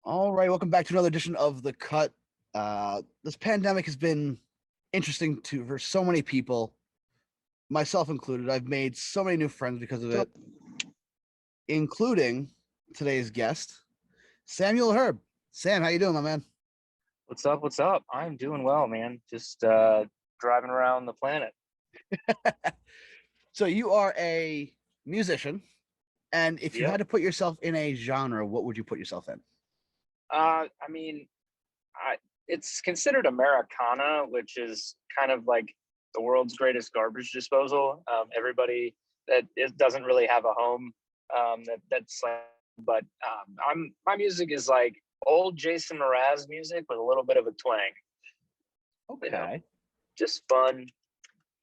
All right, welcome back to another edition of The Cut. This pandemic has been interesting for so many people, myself included. I've made so many new friends because of it, including today's guest, Samuel Herb. Sam, how you doing, my man? What's up? What's up? I'm doing well, man. Just driving around the planet. So you are a musician, and if you Yep. had to put yourself in a genre, what would you put yourself in? I mean, it's considered Americana, which is kind of like the world's greatest garbage disposal. Everybody that doesn't really have a home. That's like, but my music is like old Jason Mraz music with a little bit of a twang. Okay. You know, just fun.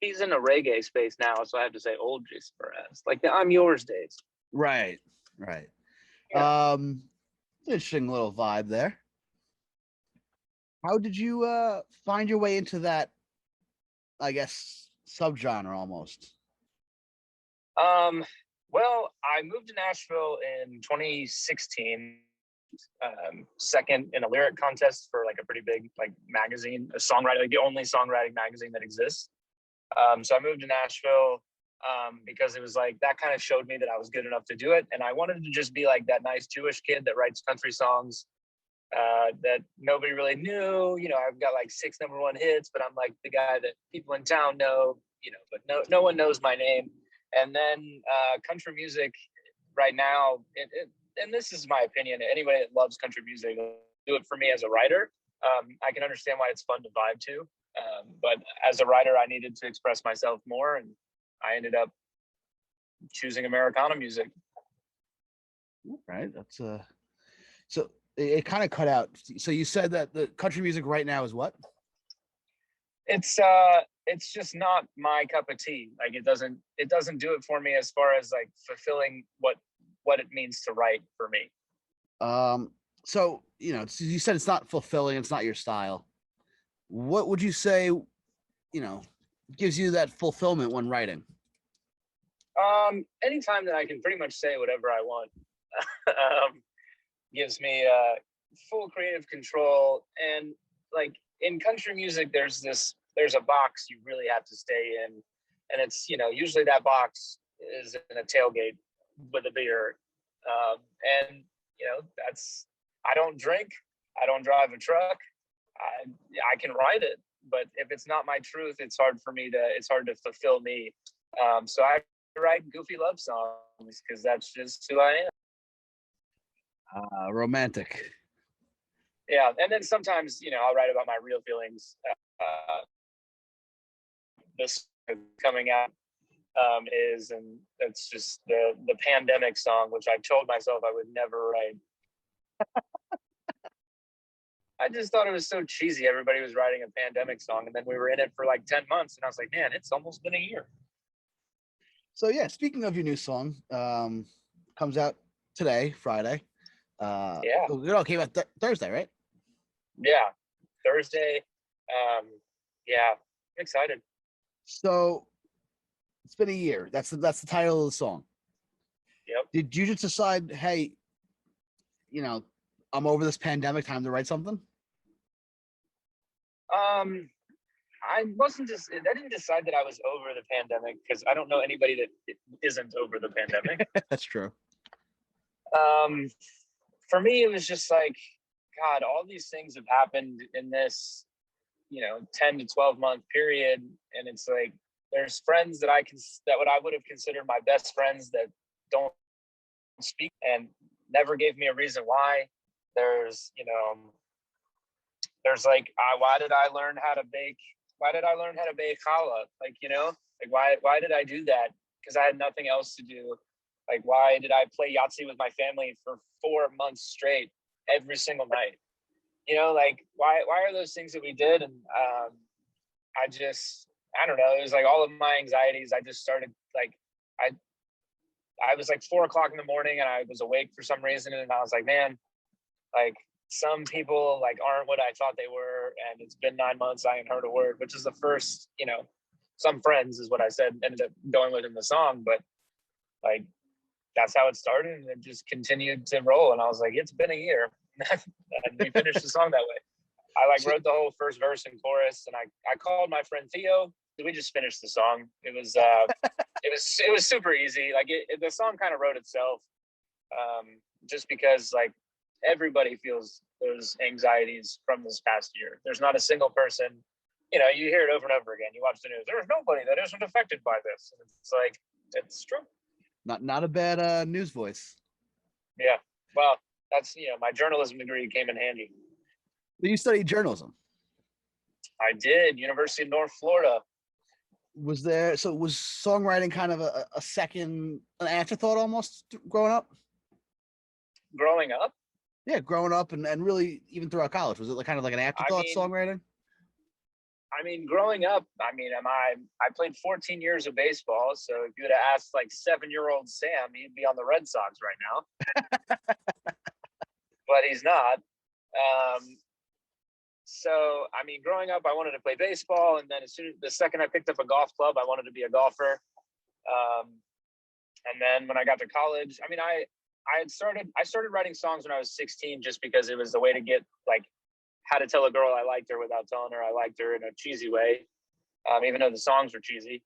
He's in a reggae space now, so I have to say old Jason Mraz, like the I'm Yours days. Right. Yeah. Interesting little vibe there. How did you find your way into that, I guess, subgenre almost? Well, I moved to Nashville in 2016, second in a lyric contest for like a pretty big like magazine, a songwriting, like the only songwriting magazine that exists. So I moved to Nashville because it was like that kind of showed me that I was good enough to do it, and I wanted to just be like that nice Jewish kid that writes country songs that nobody really knew. You know, I've got like 6 number 1 hits, but I'm like the guy that people in town know. You know, but no one knows my name. And then country music right now, and this is my opinion. Anybody that loves country music, do it for me as a writer. I can understand why it's fun to vibe to. But as a writer, I needed to express myself more, and I ended up choosing Americana music. Right. That's so it kind of cut out. So you said that the country music right now is what? It's just not my cup of tea. Like it doesn't do it for me as far as like fulfilling what it means to write for me. So you said it's not fulfilling, it's not your style. What would you say, gives you that fulfillment when writing? Anytime that I can pretty much say whatever I want, gives me full creative control. And like in country music, there's a box you really have to stay in, and it's usually that box is in a tailgate with a beer, and that's I don't drink, I don't drive a truck, I can write it, but if it's not my truth, it's hard to fulfill me. So I write goofy love songs because that's just who I am. Romantic. Yeah, and then sometimes I'll write about my real feelings. This coming out and that's just the pandemic song, which I told myself I would never write. I just thought it was so cheesy. Everybody was writing a pandemic song, and then we were in it for like 10 months, and I was like, man, it's almost been a year. So yeah, speaking of your new song, comes out today, Friday. Yeah, it all came out Thursday, right? Yeah, Thursday. Yeah, I'm excited. So it's been a year. That's the title of the song. Yep. Did you just decide, hey, I'm over this pandemic, time to write something? I didn't decide that I was over the pandemic, because I don't know anybody that isn't over the pandemic. That's true. For me, it was just like, God, all these things have happened in this, 10 to 12 month period. And it's like, there's friends that what I would have considered my best friends that don't speak and never gave me a reason why. There's like, why did I learn how to bake challah? Like, why did I do that? Because I had nothing else to do. Like, why did I play Yahtzee with my family for 4 months straight every single night? Like, why are those things that we did? And I don't know. It was like all of my anxieties. I just started like, I was like 4 o'clock in the morning and I was awake for some reason. And I was like, man, like some people like aren't what I thought they were. And it's been 9 months. I ain't heard a word, which is the first, some friends is what I said, ended up going with in the song. But like, that's how it started. And it just continued to roll. And I was like, it's been a year. And we finished the song that way. I like wrote the whole first verse and chorus, and I called my friend Theo. We just finished the song. It was it was super easy. Like the song kind of wrote itself, just because like everybody feels those anxieties from this past year. There's not a single person, you know, you hear it over and over again. You watch the news. There's nobody that isn't affected by this. And it's like, it's true. Not a bad news voice. Yeah. Well, that's, you know, my journalism degree came in handy. You studied journalism. I did. University of North Florida. Was songwriting kind of a second, an afterthought almost growing up? Growing up? Yeah, growing up and really even throughout college. Was it like kind of like an afterthought songwriting? I mean, growing up, I played 14 years of baseball. So if you'd have asked like 7-year-old Sam, he'd be on the Red Sox right now. But he's not. So, I mean, growing up, I wanted to play baseball. And then the second I picked up a golf club, I wanted to be a golfer. And then when I got to college, I mean, I started writing songs when I was 16, just because it was the way to get like how to tell a girl I liked her without telling her I liked her in a cheesy way, even though the songs were cheesy.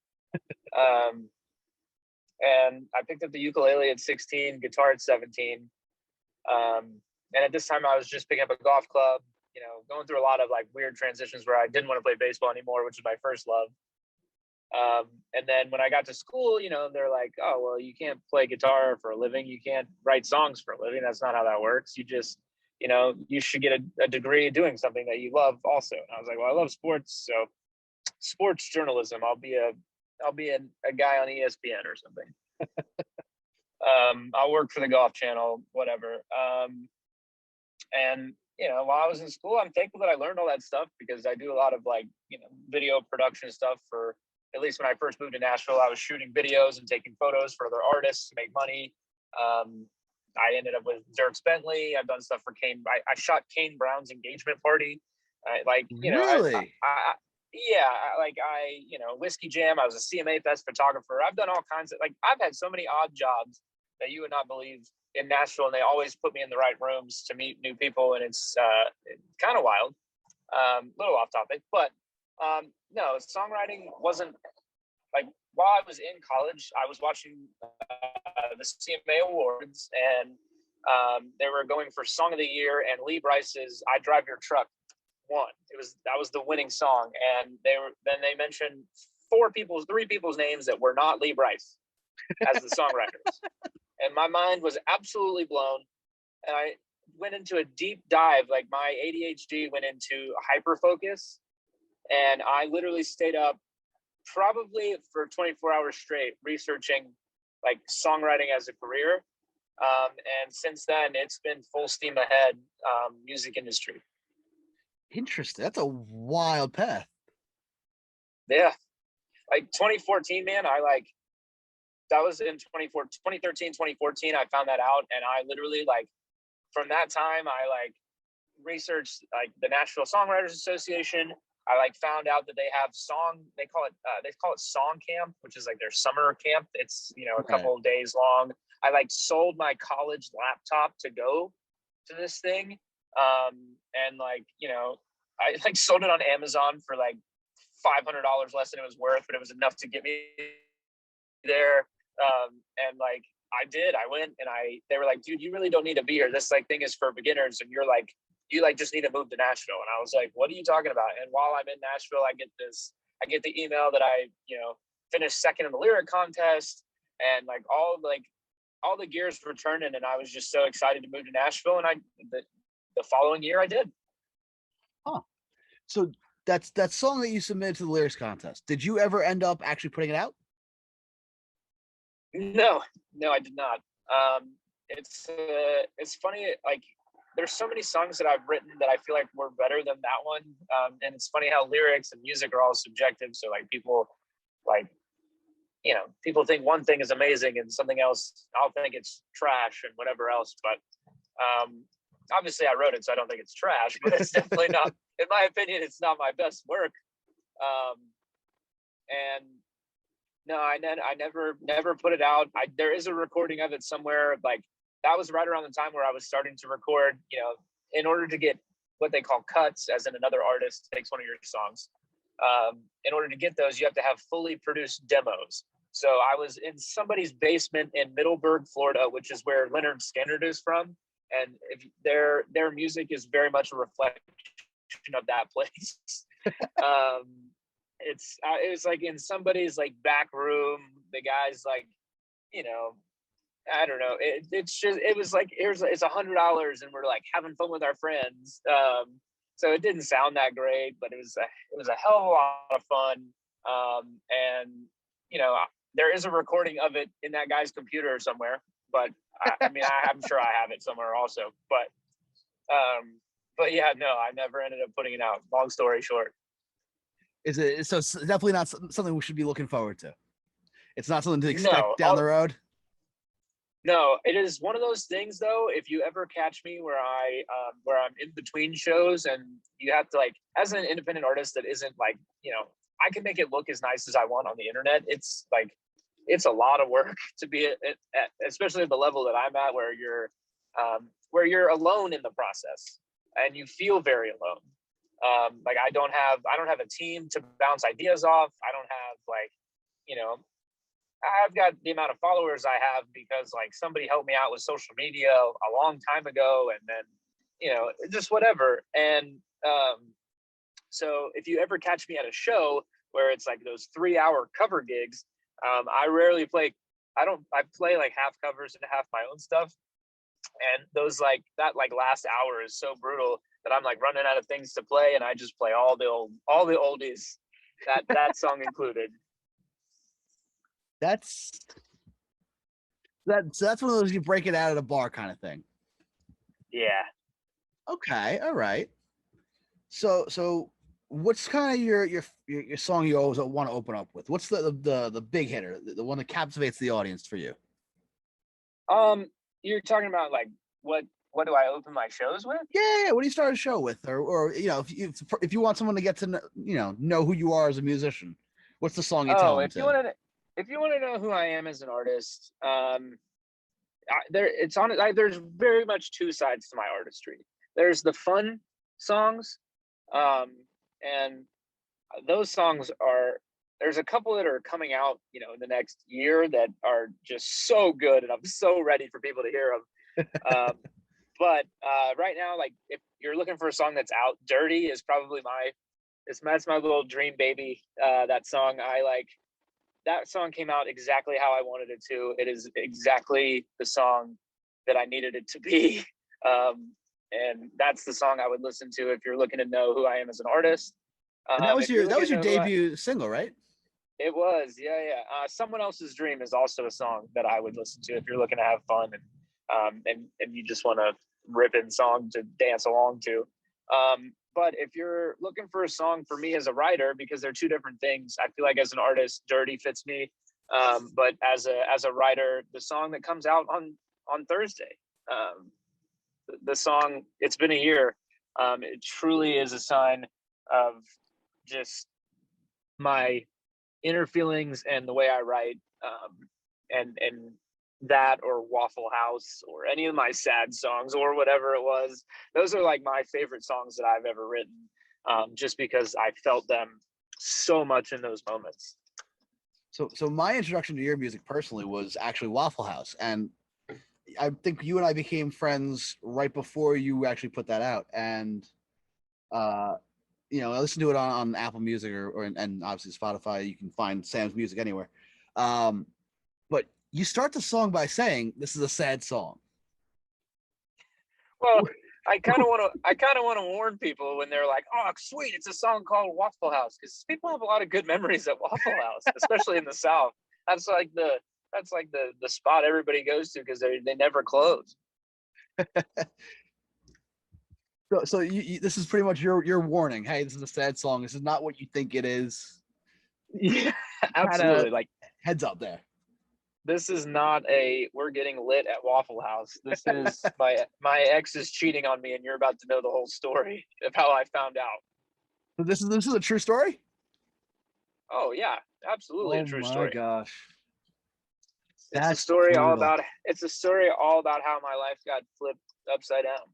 And I picked up the ukulele at 16, guitar at 17. And at this time I was just picking up a golf club, you know, going through a lot of like weird transitions where I didn't want to play baseball anymore, which is my first love. And then when I got to school, you know, they're like, oh, well, you can't play guitar for a living. You can't write songs for a living. That's not how that works. You just, you know, you should get a degree doing something that you love also. And I was like, well, I love sports. So sports journalism, I'll be a guy on ESPN or something. I'll work for the Golf Channel, whatever. And, you know, while I was in school, I'm thankful that I learned all that stuff, because I do a lot of like, you know, video production stuff for, at least when I first moved to Nashville, I was shooting videos and taking photos for other artists to make money. I ended up with Dierks Bentley. I've done stuff for Kane. I shot Kane Brown's engagement party. You know, really? You know, Whiskey Jam. I was a CMA Fest photographer. I've done all kinds of, like, I've had so many odd jobs that you would not believe in Nashville, and they always put me in the right rooms to meet new people, and it's kind of wild. A little off topic, but no, songwriting wasn't like, while I was in college, I was watching the CMA Awards, and they were going for Song of the Year, and Lee Brice's "I Drive Your Truck" won. That was the winning song, and they mentioned three people's names that were not Lee Brice as the songwriters, and my mind was absolutely blown, and I went into a deep dive. Like, my ADHD went into hyper focus, and I literally stayed up probably for 24 hours straight researching like songwriting as a career. And since then, it's been full steam ahead, music industry. Interesting. That's a wild path. Yeah. Like 2014, man, that was in 2013, 2014. I found that out. And I literally, like, from that time, I like researched like the Nashville Songwriters Association. I like found out that they have they call it Song Camp, which is like their summer camp. It's, you know, a couple of days long. I like sold my college laptop to go to this thing. And like, you know, I like sold it on Amazon for like $500 less than it was worth, but it was enough to get me there. And like, I went, and they were like, dude, you really don't need to be here. This like thing is for beginners. And you like just need to move to Nashville. And I was like, what are you talking about? And while I'm in Nashville, I get the email that I, you know, finished second in the lyric contest, and like all the gears were turning, and I was just so excited to move to Nashville. And the following year I did. Huh. So that song that you submitted to the lyrics contest, did you ever end up actually putting it out? No, I did not. It's funny, like, there's so many songs that I've written that I feel like were better than that one. And it's funny how lyrics and music are all subjective. So like people, like, you know, people think one thing is amazing and something else, I'll think it's trash and whatever else. But obviously I wrote it, so I don't think it's trash, but it's definitely not, in my opinion, it's not my best work. And no, I never put it out. There is a recording of it somewhere. Like, that was right around the time where I was starting to record, you know, in order to get what they call cuts, as in another artist takes one of your songs, in order to get those, you have to have fully produced demos. So I was in somebody's basement in Middleburg, Florida, which is where Leonard Skinner is from, and if their music is very much a reflection of that place. It was like in somebody's like back room. The guy's like, you know, I don't know. It was like, it's $100 and we're like having fun with our friends. So it didn't sound that great, but it was a hell of a lot of fun. And you know, there is a recording of it in that guy's computer somewhere, but I mean, I'm sure I have it somewhere also, but yeah, no, I never ended up putting it out. Long story short. So it's definitely not something we should be looking forward to. It's not something to expect down the road. No, it is one of those things though. If you ever catch me where I'm in between shows and you have to, like, as an independent artist that isn't like, you know, I can make it look as nice as I want on the internet. It's like, it's a lot of work to be at especially at the level that I'm at, where you're alone in the process and you feel very alone. Like I don't have a team to bounce ideas off. I don't have, like, you know, I've got the amount of followers I have because like somebody helped me out with social media a long time ago, and then, you know, just whatever. And so if you ever catch me at a show where it's like those 3-hour cover gigs, I rarely play. I play like half covers and half my own stuff. And those like last hour is so brutal that I'm like running out of things to play, and I just play all the oldies, that song included. That's one of those you break it out at a bar kind of thing. Yeah. Okay. All right. So what's kind of your song you always want to open up with? What's the big hitter, the one that captivates the audience for you? You're talking about like what do I open my shows with? Yeah. What do you start a show with, or you know, if you want someone to get to know who you are as a musician, what's the song you tell them to? If you want to know who I am as an artist, there's very much two sides to my artistry. There's the fun songs, and those songs there's a couple that are coming out, you know, in the next year that are just so good, and I'm so ready for people to hear them. But right now, like, if you're looking for a song that's out, "Dirty" is probably that's my little dream baby. That song, that song came out exactly how I wanted it to. It is exactly the song that I needed it to be. And that's the song I would listen to if you're looking to know who I am as an artist. And that was your debut single, right? It was, yeah. "Someone Else's Dream" is also a song that I would listen to if you're looking to have fun and you just want a ripping song to dance along to. But if you're looking for a song for me as a writer, because they're two different things, I feel like as an artist, "Dirty" fits me. But as a writer, the song that comes out on Thursday, the song "It's Been a Year," it truly is a sign of just my inner feelings and the way I write, and that, or "Waffle House," or any of my sad songs, or whatever it was. Those are like my favorite songs that I've ever written, just because I felt them so much in those moments. So my introduction to your music personally was actually Waffle House, and I think you and I became friends right before you actually put that out. And you know, I listened to it on Apple Music and obviously Spotify. You can find Sam's music anywhere. But you start the song by saying this is a sad song. Well, I kind of want to warn people when they're like, "Oh, sweet, it's a song called Waffle House," because people have a lot of good memories at Waffle House, especially in the South. That's like the spot everybody goes to because they never close. So this is pretty much your warning. Hey, this is a sad song. This is not what you think it is. Yeah, absolutely. Like, heads up there. This is not we're getting lit at Waffle House. This is my ex is cheating on me, and you're about to know the whole story of how I found out. So this is a true story? Oh yeah, absolutely a true story. Oh my gosh. It's a story all about how my life got flipped upside down.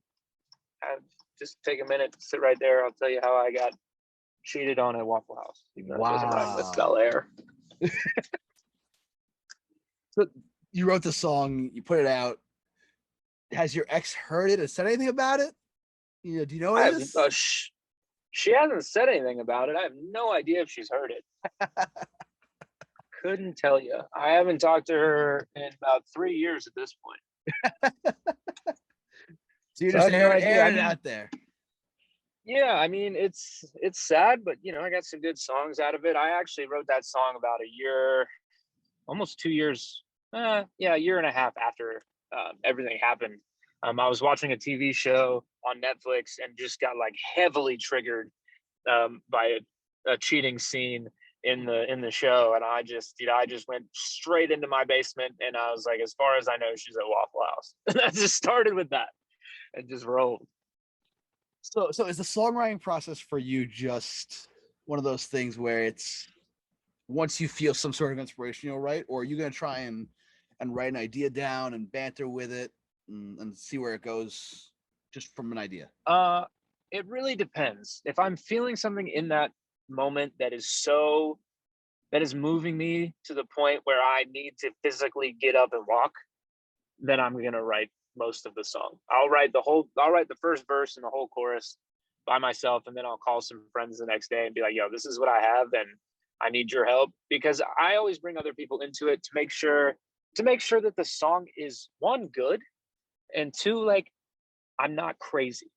just take a minute, sit right there. I'll tell you how I got cheated on at Waffle House. Even though it doesn't rhyme with Wow. Bel Air. So you wrote the song, you put it out. Has your ex heard it and said anything about it? You know, do you know what it is? She hasn't said anything about it. I have no idea if she's heard it. Couldn't tell you. I haven't talked to her in about 3 years at this point. So you're So I just have no idea. airing it out there. Yeah, I mean it's sad, but I got some good songs out of it. I actually wrote that song about a year, almost 2 years, a year and a half after everything happened. I was watching a TV show on Netflix and just got like heavily triggered by a cheating scene in the show, and I just went straight into my basement, and I was like, as far as I know, she's at Waffle House. And I just started with that and just rolled. So is the songwriting process for you just one of those things where it's once you feel some sort of inspiration, you'll write, or are you gonna try and write an idea down and banter with it and see where it goes just from an idea? It really depends. If I'm feeling something in that moment that is moving me to the point where I need to physically get up and walk, then I'm gonna write most of the song. I'll write the first verse and the whole chorus by myself, and then I'll call some friends the next day and be like, yo, this is what I have and I need your help, because I always bring other people into it to make sure that the song is, one, good, and two, like, I'm not crazy.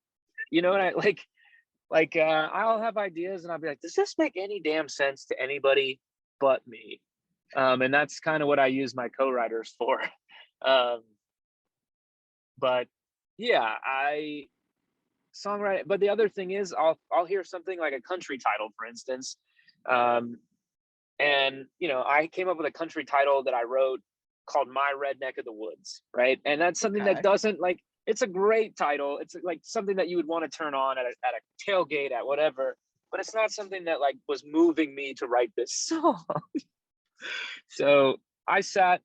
You know what I like I'll have ideas and I'll be like, does this make any damn sense to anybody but me? And that's kind of what I use my co-writers for. But yeah, I songwrite. But the other thing is, I'll hear something like a country title, for instance, and I came up with a country title that I wrote called "My Redneck of the Woods," right? And that's something that doesn't like. It's a great title. It's like something that you would want to turn on at a tailgate, at whatever. But it's not something that like was moving me to write this song. So I sat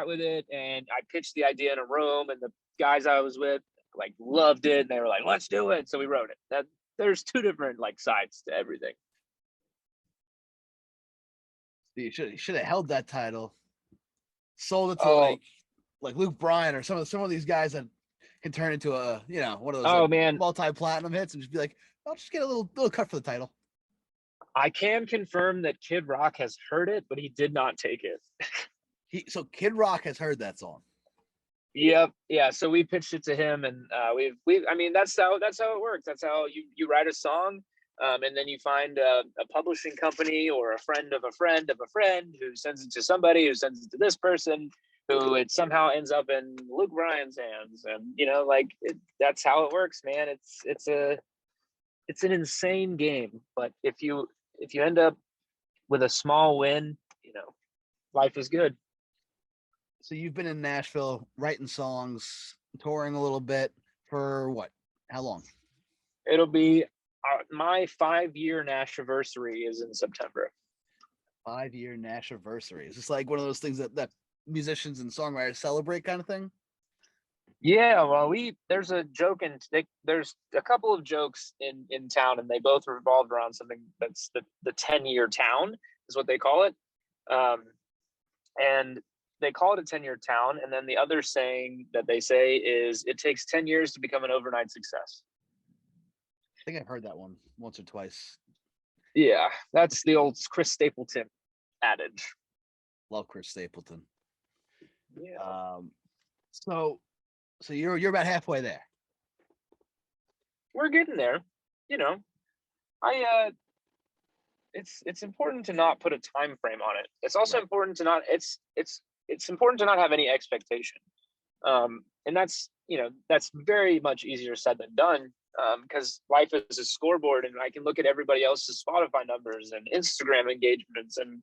with it and I pitched the idea in a room, and the guys I was with like loved it and they were like, let's do it. So we wrote it. That there's two different like sides to everything. You should have held that title, sold it to like Luke Bryan or some of these guys that can turn into a one of those multi-platinum hits, and just be like, I'll just get a little cut for the title. I can confirm that Kid Rock has heard it, but he did not take it. So Kid Rock has heard that song. Yep. Yeah. So we pitched it to him, and I mean, that's how it works. That's how you write a song, and then you find a publishing company or a friend of a friend of a friend who sends it to somebody who sends it to this person, who it somehow ends up in Luke Bryan's hands, and that's how it works, man. It's an insane game, but if you end up with a small win, life is good. So you've been in Nashville writing songs, touring a little bit for what? How long? It'll be my 5-year Nashiversary is in September. 5-year Nashiversary. Is this like one of those things that musicians and songwriters celebrate, kind of thing? Yeah, well, there's a joke, and there's a couple of jokes in town, and they both revolved around something that's the 10-year town is what they call it, and they call it a 10-year town. And then the other saying that they say is, it takes 10 years to become an overnight success. I think I've heard that one once or twice. Yeah, that's the old Chris Stapleton adage. Love Chris Stapleton. Yeah. So you're about halfway there. We're getting there. It's important to not put a time frame on it. It's also important to not it's important to not have any expectation. And that's very much easier said than done, because life is a scoreboard, and I can look at everybody else's Spotify numbers and Instagram engagements and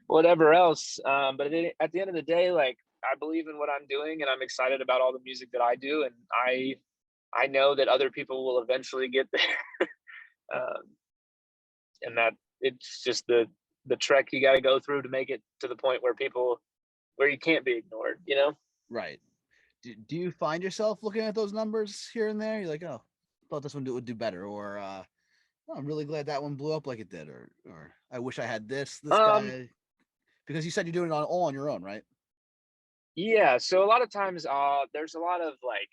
whatever else. But at the end of the day, like, I believe in what I'm doing, and I'm excited about all the music that I do, and I know that other people will eventually get there. And that it's just the trek you got to go through to make it to the point where you can't be ignored. Right. Do you find yourself looking at those numbers here and there? You're like, oh, thought this one would do better, or oh, I'm really glad that one blew up like it did, or I wish I had this Um, guy, because you said you're doing it all on your own, right? yeah. So a lot of times, there's a lot of like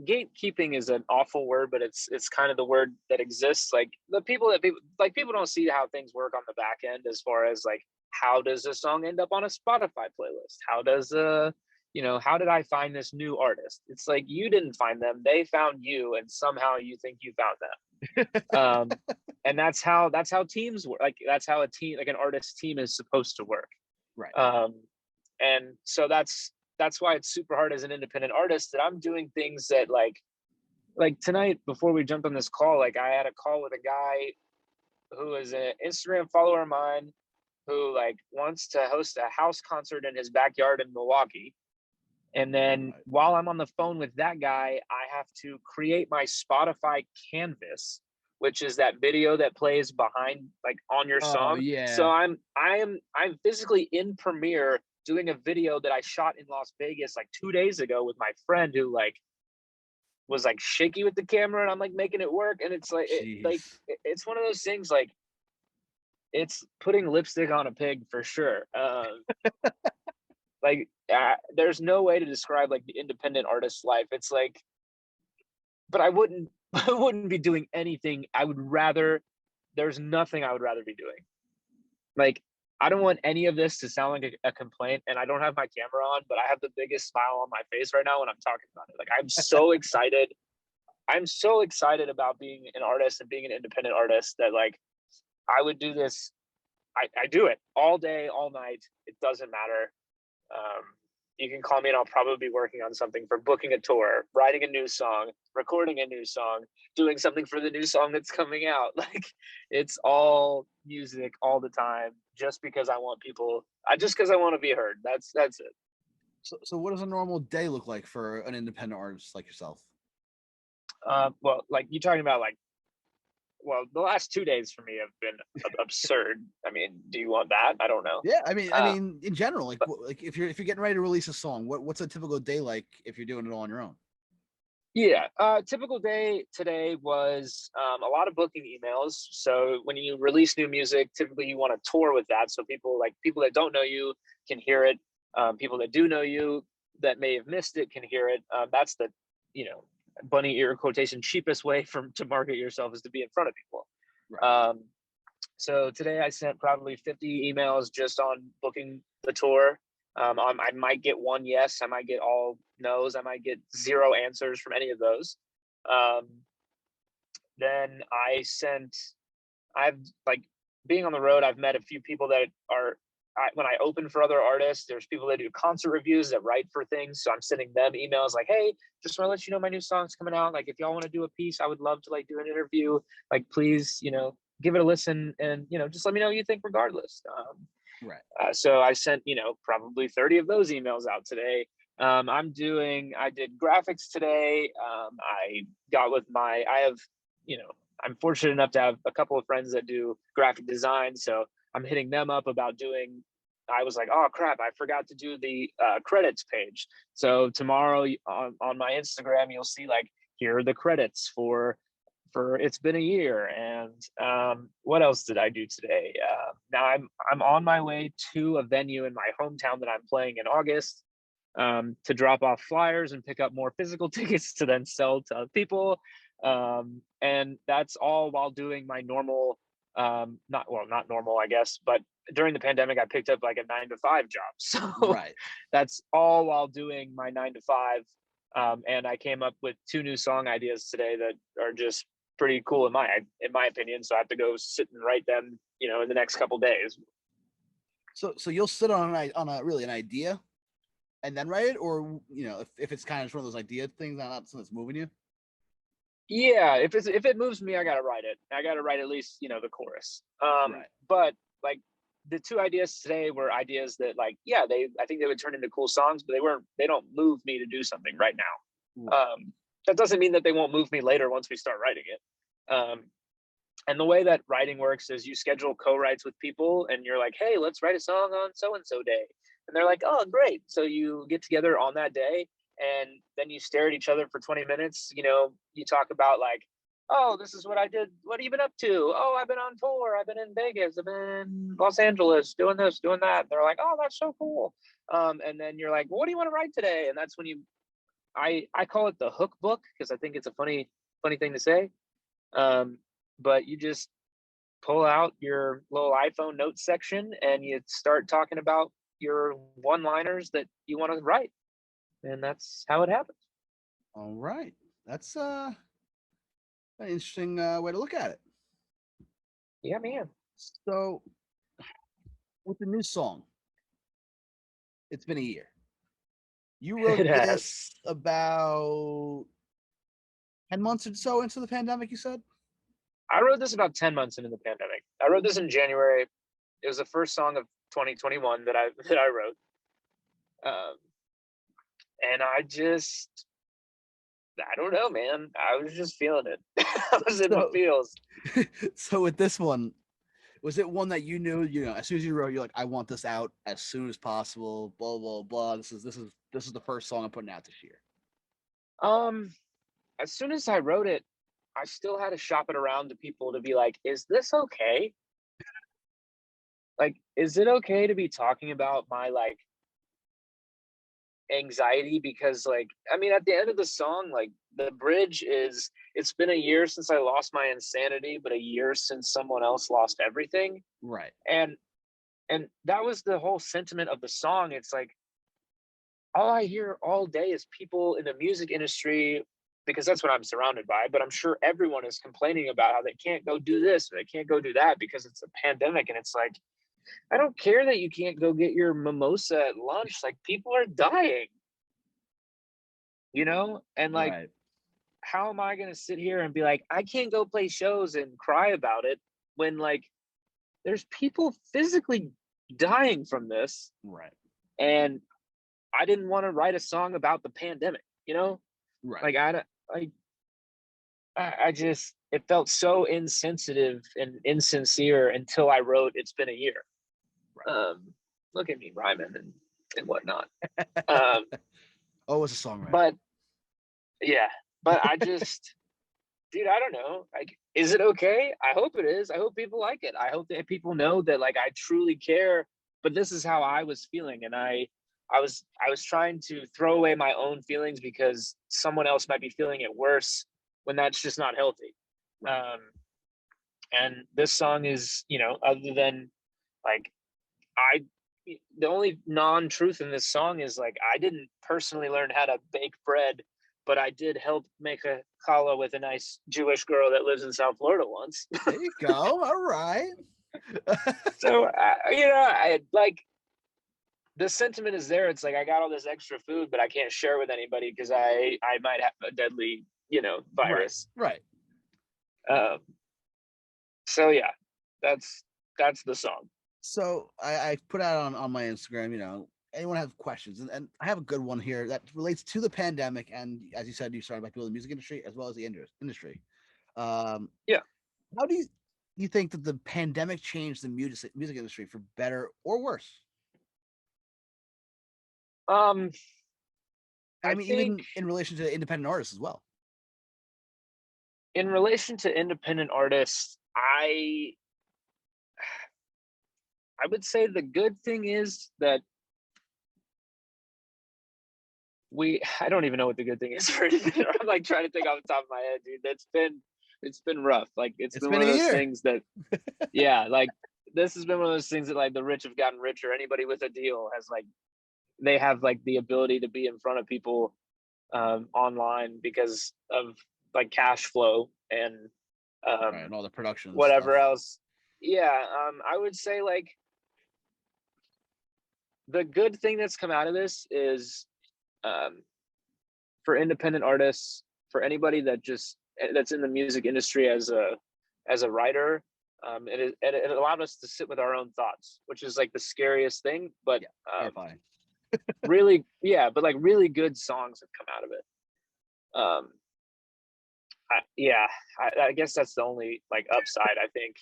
gatekeeping is an awful word, but it's kind of the word that exists. Like the people don't see how things work on the back end as far as like how does a song end up on a Spotify playlist? How does how did I find this new artist? It's like you didn't find them, they found you, and somehow you think you found them. And that's how teams work. Like that's how a team, like an artist team, is supposed to work. Right. Um, and so that's why it's super hard as an independent artist that I'm doing things that like tonight before we jumped on this call, like I had a call with a guy who is an Instagram follower of mine who like wants to host a house concert in his backyard in Milwaukee. And then Right. while I'm on the phone with that guy, I have to create my Spotify canvas, which is that video that plays behind like on your Oh song. So yeah. I'm physically in Premiere doing a video that I shot in Las Vegas like 2 days ago with my friend who like was like shaky with the camera, and I'm like making it work. And it's Jeez. it's one of those things like it's putting lipstick on a pig for sure. There's no way to describe like the independent artist life. It's like, but I wouldn't I wouldn't be doing anything. There's nothing I would rather be doing. Like, I don't want any of this to sound like a complaint, and I don't have my camera on, but I have the biggest smile on my face right now when I'm talking about it. Like, I'm so excited. I'm so excited about being an artist and being an independent artist that like I would do this. I do it all day, all night. It doesn't matter. Um, you can call me and I'll probably be working on something, for booking a tour, writing a new song, recording a new song, doing something for the new song that's coming out. Like it's all music all the time, just because I want just because I want to be heard. That's it. So what does a normal day look like for an independent artist like yourself? Well, like you're talking about like, well, the last 2 days for me have been absurd. I mean, do you want that? I don't know. Yeah, I mean, Uh, in general, like but like if you're getting ready to release a song, what's a typical day like if you're doing it all on your own? Yeah, typical day today was a lot of booking emails. So when you release new music, typically you want to tour with that, so people that don't know you can hear it. People that do know you that may have missed it can hear it. That's the you know bunny ear quotation cheapest way to market yourself, is to be in front of people. Right. Um, so today I sent probably 50 emails just on booking the tour. I might get one yes, I might get all no's, I might get zero answers from any of those. Um, then I've like being on the road, I've met a few people that when I open for other artists, there's people that do concert reviews that write for things. So I'm sending them emails like, hey, just want to let you know my new song's coming out. Like, if y'all want to do a piece, I would love to like do an interview. Like, please, give it a listen, and just let me know what you think regardless. Right. So I sent probably 30 of those emails out today. I did graphics today. I got with I have I'm fortunate enough to have a couple of friends that do graphic design, so I'm hitting them up about doing. I was like, oh crap, I forgot to do the credits page. So tomorrow on my Instagram, you'll see like, here are the credits for It's Been a Year. And what else did I do today? Now I'm on my way to a venue in my hometown that I'm playing in August, to drop off flyers and pick up more physical tickets to then sell to people. And that's all while doing my normal, not normal, I guess, but during the pandemic, I picked up like a 9 to 5 job. So Right. that's all while doing my 9 to 5. And I came up with 2 new song ideas today that are just pretty cool in my opinion. So I have to go sit and write them, in the next couple days. So you'll sit on an idea and then write it, or if it's kind of one of those idea things, not something that's moving you. Yeah, if it moves me, I gotta write it. I gotta write at least the chorus. Right. But like the 2 ideas today were ideas that like, yeah, I think they would turn into cool songs, but they don't move me to do something right now. Right. That doesn't mean that they won't move me later once we start writing it. And the way that writing works is you schedule co-writes with people, and you're like, hey, let's write a song on so and so day, and they're like, oh great. So you get together on that day, and then you stare at each other for 20 minutes. You talk about like, oh, this is what I did. What have you been up to? Oh, I've been on tour. I've been in Vegas. I've been in Los Angeles doing this, doing that. And they're like, oh, that's so cool. And then you're like, well, what do you want to write today? And that's when I call it the hook book, because I think it's a funny thing to say. But you just pull out your little iPhone notes section and you start talking about your one-liners that you want to write. And that's how it happens. All right. That's an interesting way to look at it. Yeah, man. So with the new song, it's been a year. You wrote It has. this about 10 months or so into the pandemic, you said? I wrote this about 10 months into the pandemic. I wrote this in January. It was the first song of 2021 that I wrote. And I don't know, man. I was just feeling it. I was in my feels. So with this one, was it one that you knew, as soon as you wrote, you're like, I want this out as soon as possible, blah, blah, blah. This is the first song I'm putting out this year. As soon as I wrote it, I still had to shop it around to people to be like, is this okay? Like, is it okay to be talking about my like anxiety? Because like, I mean, at the end of the song, like the bridge is, it's been a year since I lost my insanity, but a year since someone else lost everything. Right. And that was the whole sentiment of the song. It's like, all I hear all day is people in the music industry, because that's what I'm surrounded by, but I'm sure everyone is complaining about how they can't go do this or they can't go do that because it's a pandemic. And it's like, I don't care that you can't go get your mimosa at lunch. Like, people are dying, and like, right. How am I going to sit here and be like, I can't go play shows and cry about it when like there's people physically dying from this? Right. And I didn't want to write a song about the pandemic, Right. Like, I just, it felt so insensitive and insincere until I wrote It's Been a Year. Right. Look at me rhyming and whatnot. Oh, it's a songwriter. But yeah, but I just, dude, I don't know. Like, is it okay? I hope it is. I hope people like it. I hope that people know that like I truly care. But this is how I was feeling, and I was trying to throw away my own feelings because someone else might be feeling it worse, when that's just not healthy. And this song is, other than like, the only non-truth in this song is like, I didn't personally learn how to bake bread, but I did help make a challah with a nice Jewish girl that lives in South Florida once. There you go. All right. So, I like, the sentiment is there. It's like, I got all this extra food, but I can't share with anybody because I might have a deadly, virus. Right. So yeah, that's the song. So I put out on my Instagram, anyone have questions, and I have a good one here that relates to the pandemic, and as you said, you started by people in the music industry as well as the industry. Yeah. How do you think that the pandemic changed the music industry for better or worse? I mean, even in relation to independent artists as well. In relation to independent artists, I would say the good thing is that I don't even know what the good thing is for it. I'm like trying to think off the top of my head, dude. It's been rough. Like, it's been one of those things that, yeah, like, this has been one of those things that like the rich have gotten richer. Anybody with a deal has like, they have like the ability to be in front of people online because of like cash flow and right, and all the production, whatever else. Yeah, I would say like the good thing that's come out of this is, for independent artists, for anybody that's in the music industry as a writer, it allowed us to sit with our own thoughts, which is like the scariest thing. But really, yeah, but like really good songs have come out of it. I guess that's the only like upside, I think.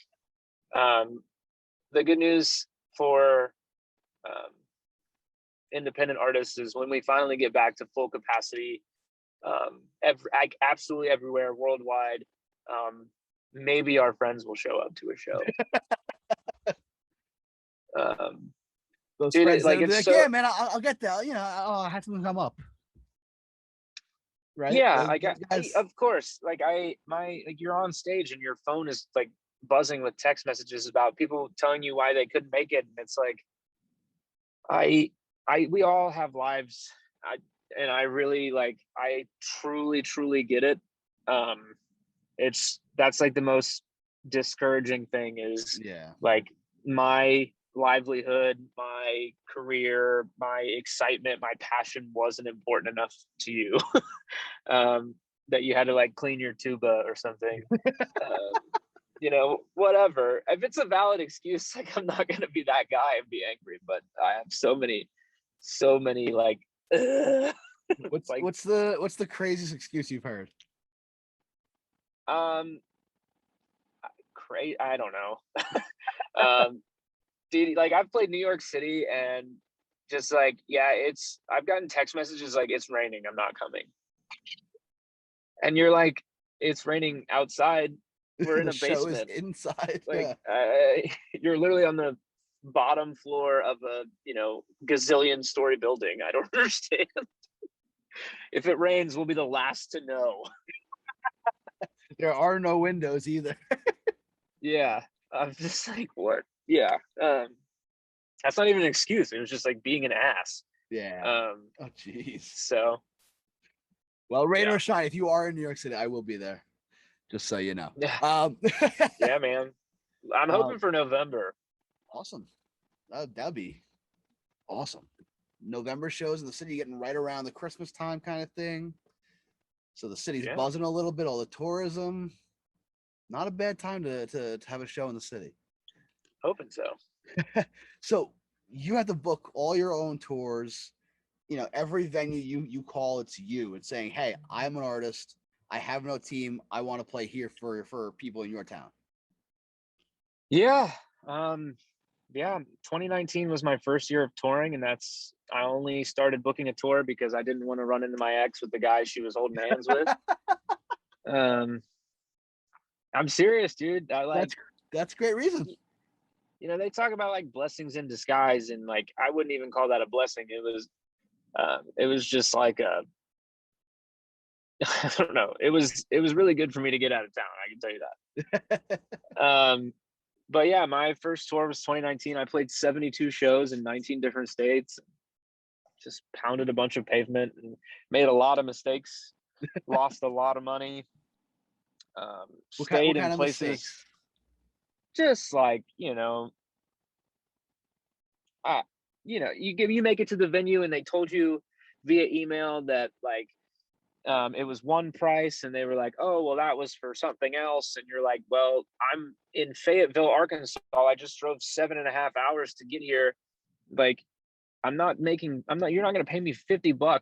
The good news for independent artists is when we finally get back to full capacity, absolutely everywhere worldwide. Maybe our friends will show up to a show. Those Dude, friends like that'll be it's like, so yeah, man, I'll get that. You know, I'll have something come up. Right? yeah. Those Like guys. of course, like like you're on stage and your phone is like buzzing with text messages about people telling you why they couldn't make it, and it's like we all have lives. And I really like, I truly get it. That's like the most discouraging thing is Yeah. like my livelihood, my career, my excitement, my passion wasn't important enough to you. That you had to like clean your tuba or something. Whatever. If it's a valid excuse, like I'm not gonna be that guy and be angry. But I have so many like. Like, What's the craziest excuse you've heard? Crazy. I don't know. Dude, like I've played New York City and just like, yeah, I've gotten text messages like it's raining, I'm not coming. And you're like, it's raining outside. We're in The a show is basement. inside. Like, Yeah. you're literally on the bottom floor of a, gazillion story building. I don't understand. If it rains, we'll be the last to know. There are no windows either. Yeah. I'm just like, what? Yeah. That's not even an excuse. It was just like being an ass. Yeah. Oh, jeez. So. Well, rain or shine, if you are in New York City, I will be there. Just so you know. Yeah. Yeah, man. I'm hoping for November. Awesome. That'd be awesome. November shows in the city getting right around the Christmas time kind of thing. So the city's buzzing a little bit, all the tourism. Not a bad time to have a show in the city. Hoping so. So you have to book all your own tours. Every venue you call, it's you. It's saying, hey, I'm an artist. I have no team. I want to play here for people in your town. Yeah. 2019 was my first year of touring, and I only started booking a tour because I didn't want to run into my ex with the guy she was holding hands with. I'm serious, dude. That's great reason. They talk about like blessings in disguise, and like I wouldn't even call that a blessing. It was just like I don't know. It was really good for me to get out of town. I can tell you that. But yeah, my first tour was 2019. I played 72 shows in 19 different states. Just pounded a bunch of pavement and made a lot of mistakes. Lost a lot of money. Stayed in places. Mistakes? Just like you make it to the venue and they told you via email that like it was one price, and they were like, oh, well, that was for something else. And you're like, well, I'm in Fayetteville, Arkansas. I just drove 7.5 hours to get here. Like, you're not going to pay me $50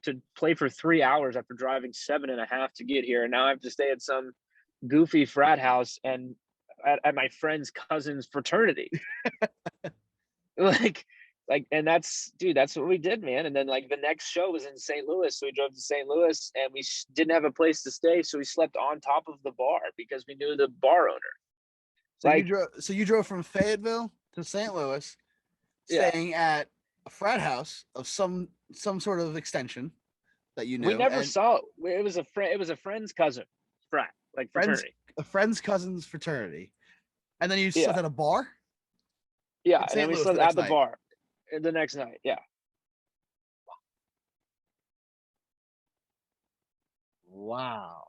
to play for 3 hours after driving 7.5 to get here. And now I have to stay at some goofy frat house and at my friend's cousin's fraternity. And that's what we did, man. And then like the next show was in St. Louis. So we drove to St. Louis and we didn't have a place to stay. So we slept on top of the bar because we knew the bar owner. So you drove from Fayetteville to St. Louis, staying at a frat house of some sort of extension that you knew. We never saw it. It was a friend's cousin frat, like fraternity. A friend's cousin's fraternity. And then you slept at a bar? Yeah, and then we slept at the bar the next night. Yeah. Wow.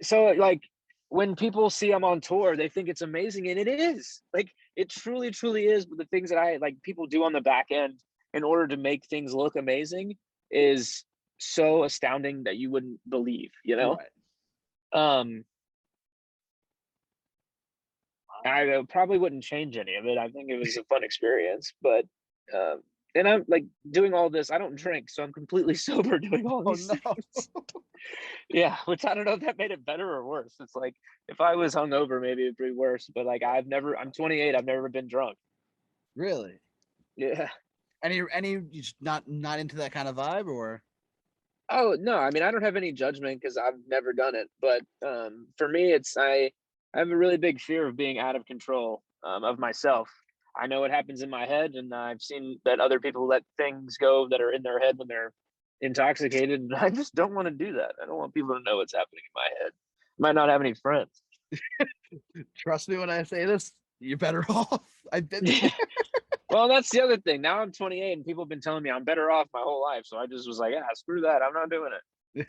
So like when people see I'm on tour, they think it's amazing, and it is. Like it truly is. But the things that people do on the back end in order to make things look amazing is so astounding that you wouldn't believe, Right. I probably wouldn't change any of it. I think it was a fun experience, but and I'm like doing all this. I don't drink, so I'm completely sober doing all these things. Yeah, which I don't know if that made it better or worse. It's like if I was hungover, maybe it'd be worse. But like I'm 28. I've never been drunk. Really? Yeah. Any you just not into that kind of vibe, or Oh no, I mean I don't have any judgment because I've never done it. But for me, it's I have a really big fear of being out of control of myself. I know what happens in my head, and I've seen that other people let things go that are in their head when they're intoxicated, and I just don't want to do that. I don't want people to know what's happening in my head. I might not have any friends. trust me when I say this, you're better off. I've been there. Well, that's the other thing. Now I'm 28, and people have been telling me I'm better off my whole life. So I just was like, yeah, screw that. I'm not doing it.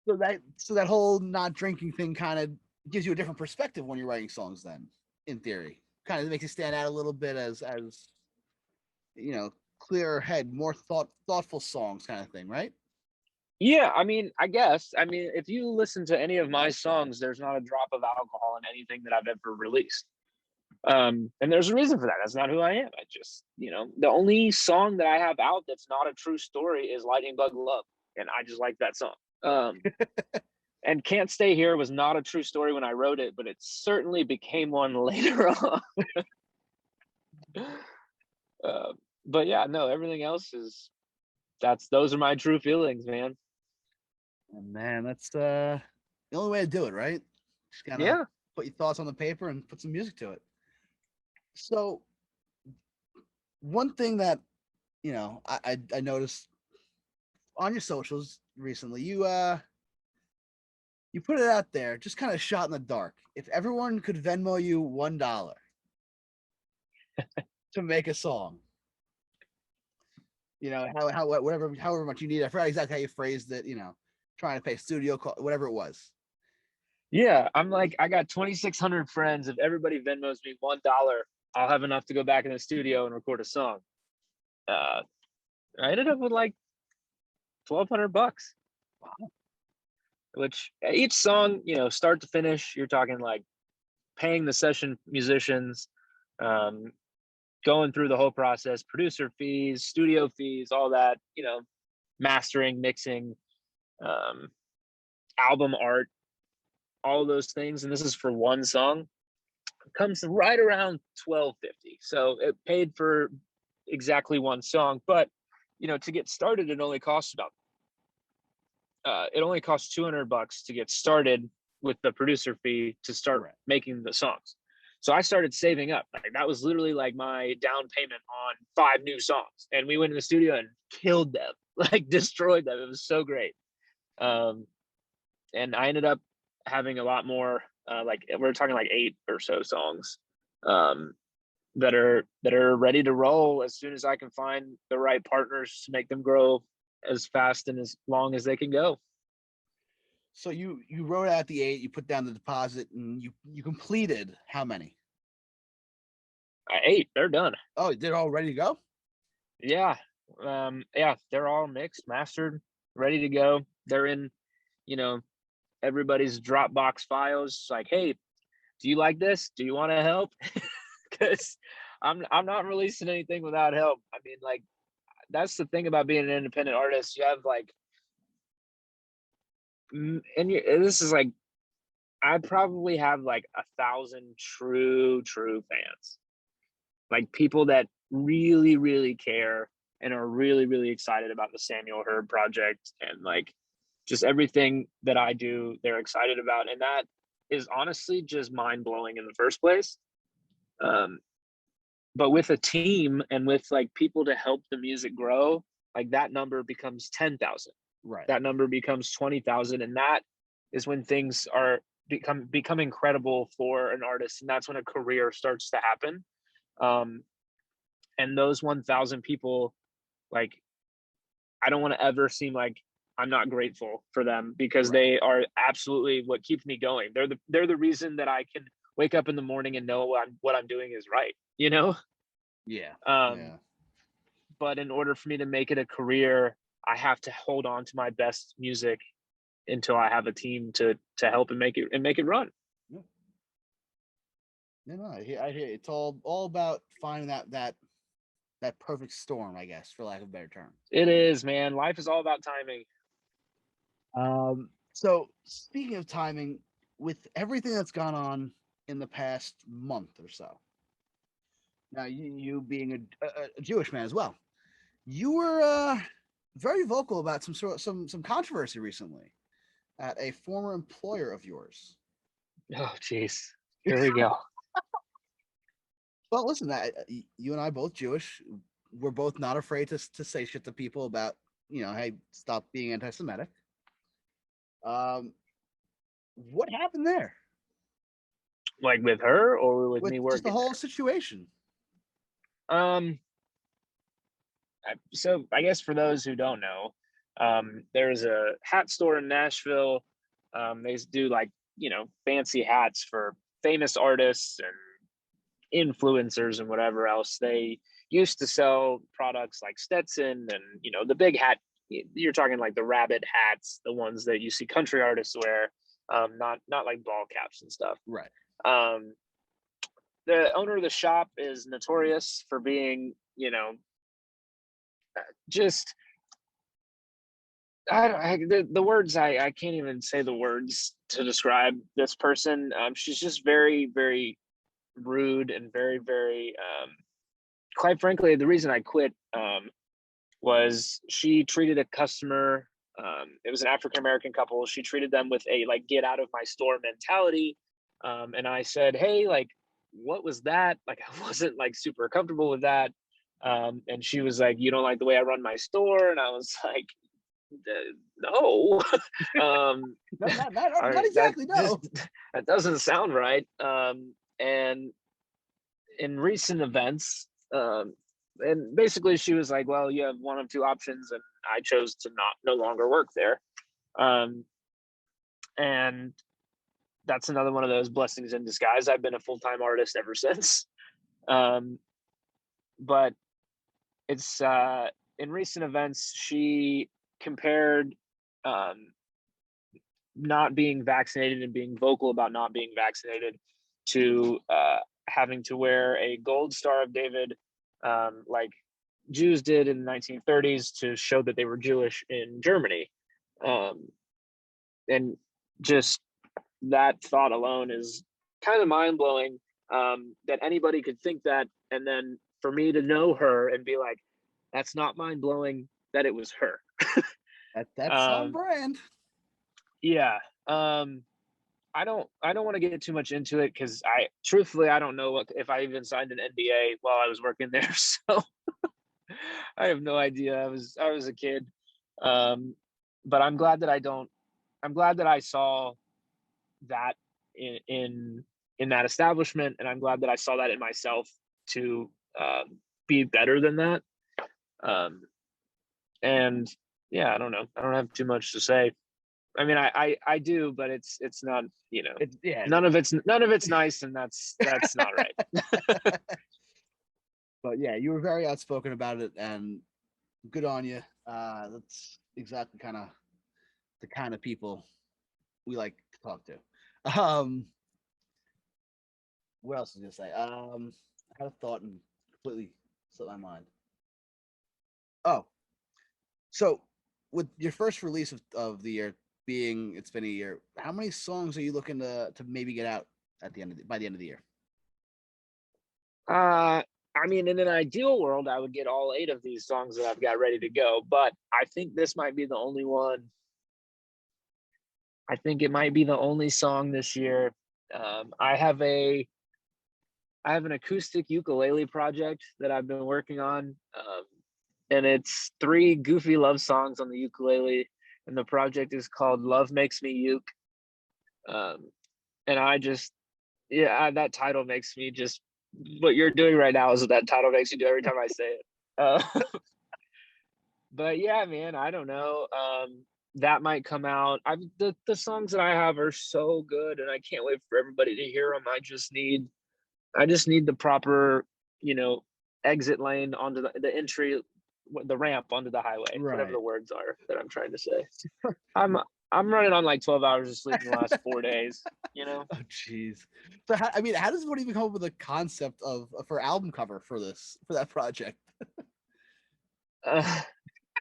So that whole not drinking thing kind of gives you a different perspective when you're writing songs. Then, in theory, kind of makes it stand out a little bit as you know, clearer head, more thoughtful songs, kind of thing, right? Yeah, I mean, I guess. I mean, if you listen to any of my songs, there's not a drop of alcohol in anything that I've ever released. And there's a reason for that. That's not who I am. I just, the only song that I have out that's not a true story is Lightning Bug Love. And I just like that song. And Can't Stay Here was not a true story when I wrote it, but it certainly became one later on. uh, but yeah, no, everything else is those are my true feelings, man. And man, that's the only way to do it, right? Just gotta Yeah. put your thoughts on the paper and put some music to it. So one thing that I noticed on your socials recently, you put it out there, just kind of shot in the dark. If everyone could Venmo you $1 to make a song, how whatever however much you need. I forgot exactly how you phrased it. Trying to pay studio call, whatever it was. Yeah, I'm like, I got 2,600 friends. If everybody Venmos me $1, I'll have enough to go back in the studio and record a song. I ended up with like $1,200, which each song, start to finish, you're talking like paying the session musicians, going through the whole process, producer fees, studio fees, all that, mastering, mixing, album art, all those things. And this is for one song. Comes right around $1,250. So it paid for exactly one song, but to get started, it only costs $200 to get started with the producer fee to start making the songs. So I started saving up. Like, that was literally like my down payment on 5 new songs, and we went in the studio and killed them, like destroyed them. It was so great. And I ended up having a lot more. Like, we're talking like 8 or so songs that are ready to roll as soon as I can find the right partners to make them grow as fast and as long as they can go. So you wrote out the 8, you put down the deposit, and you completed how many? 8. They're done. Oh, they're all ready to go? Yeah. Yeah, they're all mixed, mastered, ready to go. They're in, everybody's Dropbox files. It's like, hey, do you like this? Do you want to help? Because I'm not releasing anything without help. I mean, like, that's the thing about being an independent artist. You have like, this is like, I probably have like 1,000 true fans, like people that really, really care and are really, really excited about the Samuel Herb project, and like just everything that I do, they're excited about. And that is honestly just mind blowing in the first place. But with a team and with like people to help the music grow, like that number becomes 10,000. Right. That number becomes 20,000. And that is when things are become incredible for an artist. And that's when a career starts to happen. And those 1,000 people, like, I don't want to ever seem like I'm not grateful for them, because they are absolutely what keeps me going. They're the reason that I can wake up in the morning and know what I'm doing is right, Yeah. Yeah. But in order for me to make it a career, I have to hold on to my best music until I have a team to help and make it run. Yeah. I hear it's all about finding that perfect storm, I guess, for lack of a better term. It is, man. Life is all about timing. So speaking of timing, with everything that's gone on in the past month or so, Now, you being a Jewish man as well, you were very vocal about some controversy recently at a former employer of yours. Oh, jeez. Here we go. Well, listen, you and I both Jewish. We're both not afraid to say shit to people about, hey, stop being anti-Semitic. What happened there Like with her or with with me just the working whole there? situation? So I guess for those who don't know, there's a hat store in Nashville. They do like, fancy hats for famous artists and influencers and whatever else. They used to sell products like Stetson and, the big hat. You're talking like the rabbit hats, the ones that you see country artists wear, not like ball caps and stuff. Right. The owner of the shop is notorious for being, just the words I can't even say the words to describe this person. She's just very, very rude and very, very quite frankly, the reason I quit was she treated a customer, it was an African American couple, she treated them with a like get out of my store mentality. And I said, hey, like, what was that? Like, I wasn't like super comfortable with that. And she was like, you don't like the way I run my store? And I was like, no. Not exactly, no. That doesn't sound right. And in recent events, and basically she was like, well, you have one of two options, and I chose to no longer work there. And that's another one of those blessings in disguise. I've been a full-time artist ever since. But it's in recent events, she compared not being vaccinated and being vocal about not being vaccinated to having to wear a gold Star of David, like Jews did in the 1930s to show that they were Jewish in Germany. And just that thought alone is kind of mind-blowing, that anybody could think that, and then for me to know her and be like, that's not mind-blowing that it was her. That's on brand. Yeah. I don't want to get too much into it because truthfully I don't know if I even signed an NDA while I was working there. So I have no idea. I was a kid. But I'm glad that I saw that in that establishment, and I'm glad that I saw that in myself to be better than that. And yeah, I don't know. I don't have too much to say. I mean, I do, but it's not, none of it's nice, and that's not right. But yeah, you were very outspoken about it, and good on you. That's exactly the kind of people we like to talk to. What else was I gonna say? I had a thought and completely slipped my mind. Oh, so with your first release of the year being it's been a year, how many songs are you looking to maybe get out by the end of the year? I mean, in an ideal world, I would get all 8 of these songs that I've got ready to go, but I think this might be the only one. I think it might be the only song this year. I have an acoustic ukulele project that I've been working on, and it's 3 goofy love songs on the ukulele, and the project is called Love Makes Me Uke. And I just, that title makes me just, what you're doing right now is what that title makes you do every time I say it. But yeah, man, I don't know. That might come out. The songs that I have are so good, and I can't wait for everybody to hear them. I just need the proper, exit lane onto the entry, the ramp onto the highway, Right. Whatever the words are that I'm trying to say. I'm running on like 12 hours of sleep in the last 4 days, Oh, jeez. So, how does one even come up with a concept for album cover for that project? Have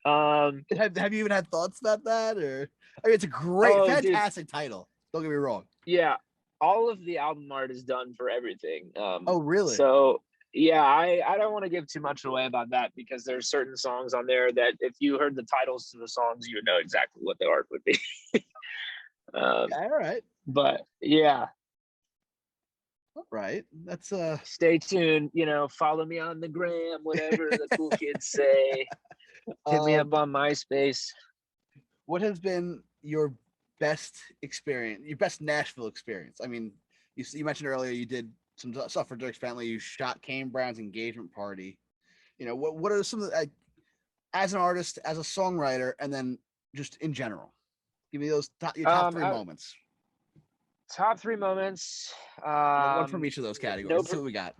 you even had thoughts about that? Or it's a great, fantastic title. Don't get me wrong. Yeah, all of the album art is done for everything. Oh, really? So Yeah, I don't want to give too much away about that because there's certain songs on there that if you heard the titles to the songs, you would know exactly what the art would be. All right. But yeah, All right. That's stay tuned. You know, follow me on the gram, whatever the cool kids say. Hit me up on MySpace. what has been your best experience, your best Nashville experience? I mean, you mentioned earlier you did some stuff for Dirk Bentley. You shot Kane Brown's engagement party. You know, what are some of the, as an artist, as a songwriter, and then just in general? Give me those your top three moments. Top three moments. One from each of those categories. No, Let's see what we got.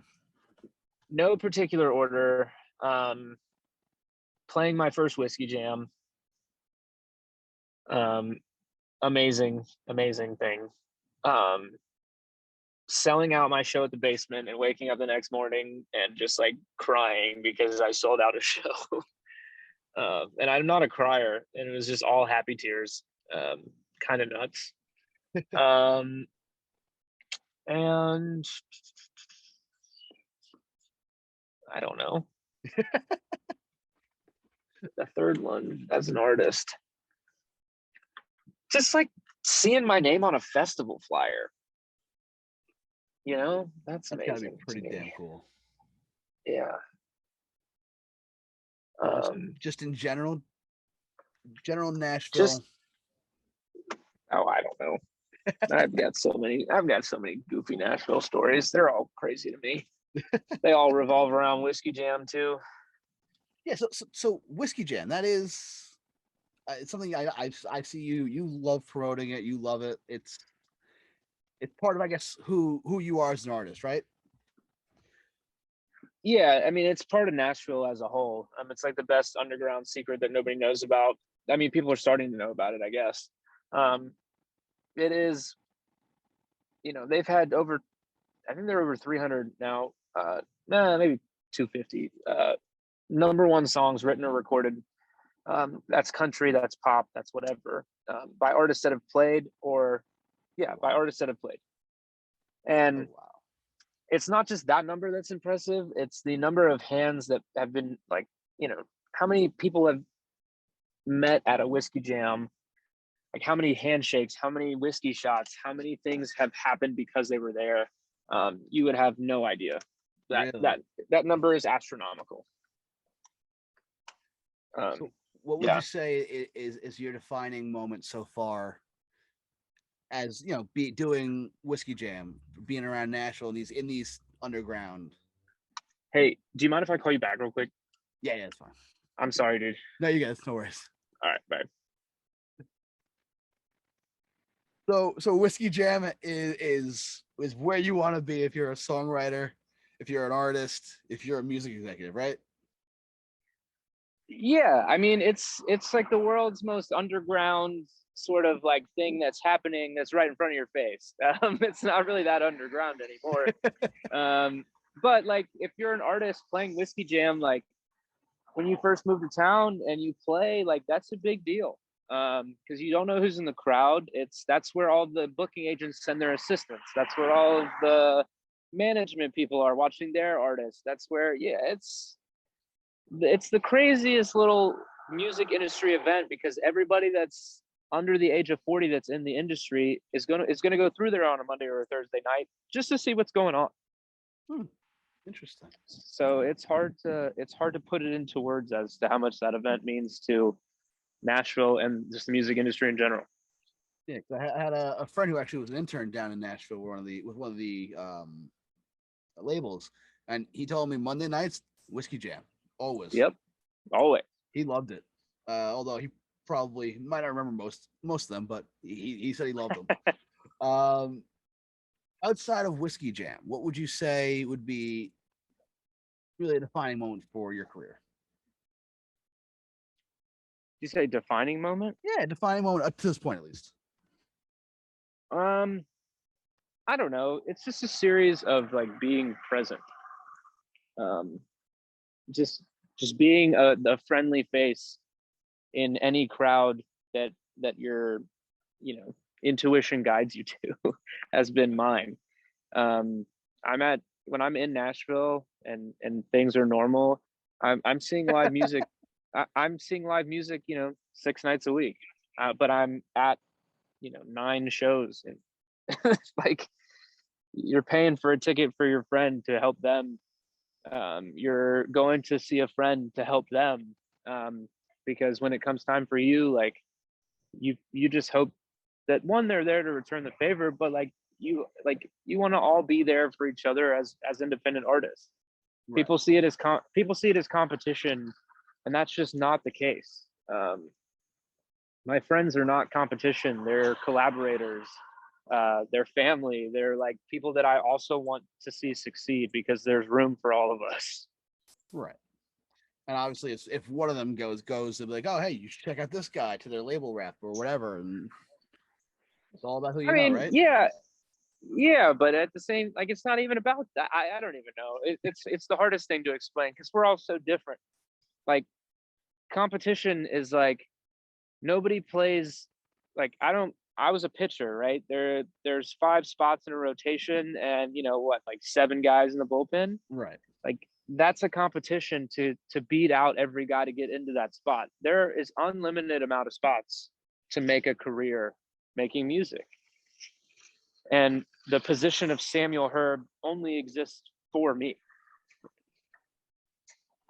No particular order. Playing my first Whiskey Jam. Amazing thing. Selling out my show at the Basement and waking up the next morning and just like crying because I sold out a show. And I'm not a crier, and it was just all happy tears. Kind of nuts. And I don't know. The third one as an artist. Just like seeing my name on a festival flyer. You know, that's amazing. Gotta be pretty damn cool. Yeah. Just in general Nashville. I don't know. I've got so many goofy Nashville stories. They're all crazy to me. They all revolve around Whiskey Jam too. Yeah, so Whiskey Jam, that is it's something I see you love promoting it. You love it. It's part of, I guess, who you are as an artist, right? Yeah, I mean, it's part of Nashville as a whole. It's like the best underground secret that nobody knows about. I mean, people are starting to know about it, I guess. It is, you know, they've had over, I think they're over 300 now, maybe 250 number one songs written or recorded. That's country, that's pop, that's whatever, by artists that have played by artists that have played. And wow. It's not just that number that's impressive, it's the number of hands that have been, like, you know, how many people have met at a Whiskey Jam, like how many handshakes, how many whiskey shots, how many things have happened because they were there. You would have no idea. That number is astronomical. So what would you say is your defining moment so far, as you know, doing Whiskey Jam, being around Nashville in these underground? Hey, do you mind if I call you back real quick? Yeah, it's fine. I'm sorry, dude. No, you guys, no worries. All right, bye. So Whiskey Jam is where you want to be if you're a songwriter, if you're an artist, if you're a music executive, right? Yeah, I mean, it's like the world's most underground sort of like thing that's happening that's right in front of your face. It's not really that underground anymore. But like, if you're an artist playing Whiskey Jam, like when you first move to town and you play, like that's a big deal, because you don't know who's in the crowd. That's where all the booking agents send their assistants. That's where all of the management people are watching their artists. That's where, yeah, it's the craziest little music industry event, because everybody that's under the age of 40 that's in the industry is gonna go through there on a Monday or a Thursday night just to see what's going on. Interesting. So it's hard to put it into words as to how much that event means to Nashville and just the music industry in general. Yeah, I had a friend who actually was an intern down in Nashville with one of the labels, and he told me Monday nights Whiskey Jam. Always. Yep. Always. He loved it. Although he probably might not remember most of them, but he said he loved them. Outside of Whiskey Jam, what would you say would be really a defining moment for your career? You say defining moment? Yeah, defining moment up to this point, at least. I don't know. It's just a series of like being present. Just being a friendly face in any crowd that your, you know, intuition guides you to has been mine. When I'm in Nashville and things are normal. I'm seeing live music. I'm seeing live music, 6 nights a week, but I'm at 9 shows, and like, you're paying for a ticket for your friend to help them. You're going to see a friend to help them, because when it comes time for you, like, you just hope that, one, they're there to return the favor, but you want to all be there for each other as independent artists. Right. People see it as competition, and that's just not the case. My friends are not competition; they're collaborators. They're family. They're like people that I also want to see succeed, because there's room for all of us. Right. And obviously, if one of them goes, they'll be like, "Oh, hey, you should check out this guy," to their label rep or whatever, and it's all about who you I know, mean, right? yeah, but at the same, like, it's not even about that. I don't even know. It's the hardest thing to explain, because we're all so different. Like, competition is like, nobody plays, like, I was a pitcher, right? There's 5 spots in a rotation, and like 7 guys in the bullpen. Right. Like, that's a competition to beat out every guy to get into that spot. There is unlimited amount of spots to make a career making music. And the position of Samuel Herb only exists for me.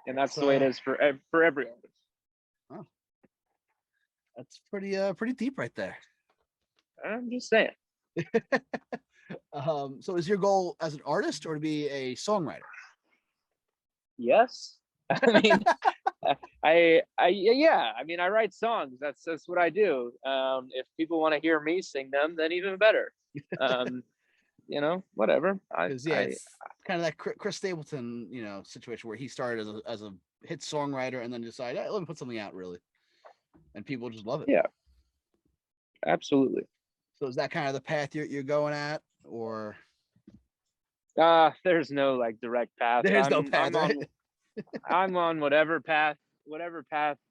And that's the way it is for every artist. Oh, that's pretty deep right there. I'm just saying. So is your goal as an artist or to be a songwriter? Yes. I mean, yeah. I mean, I write songs. That's what I do. If people want to hear me sing them, then even better. Whatever. It's kind of that Chris Stapleton, situation where he started as a hit songwriter and then decided, hey, let me put something out, really, and people just love it. Yeah, absolutely. So is that kind of the path you're going at, or? There's no like direct path. There's no path, right? I'm on whatever path.